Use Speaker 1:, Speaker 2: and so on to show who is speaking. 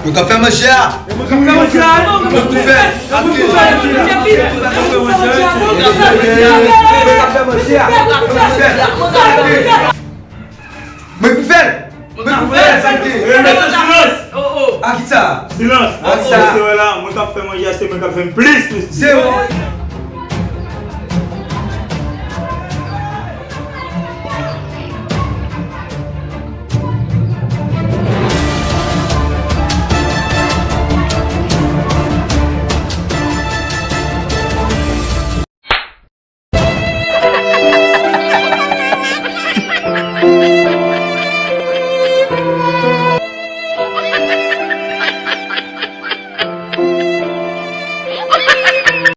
Speaker 1: Mwen ka fè manje a.
Speaker 2: Mwen ka fè manje a.
Speaker 1: Mwen pou fè. Mwen pou fè.
Speaker 2: Silence. Mwen ka fè manje a, se mwen ka fè plus.
Speaker 1: C'est bon.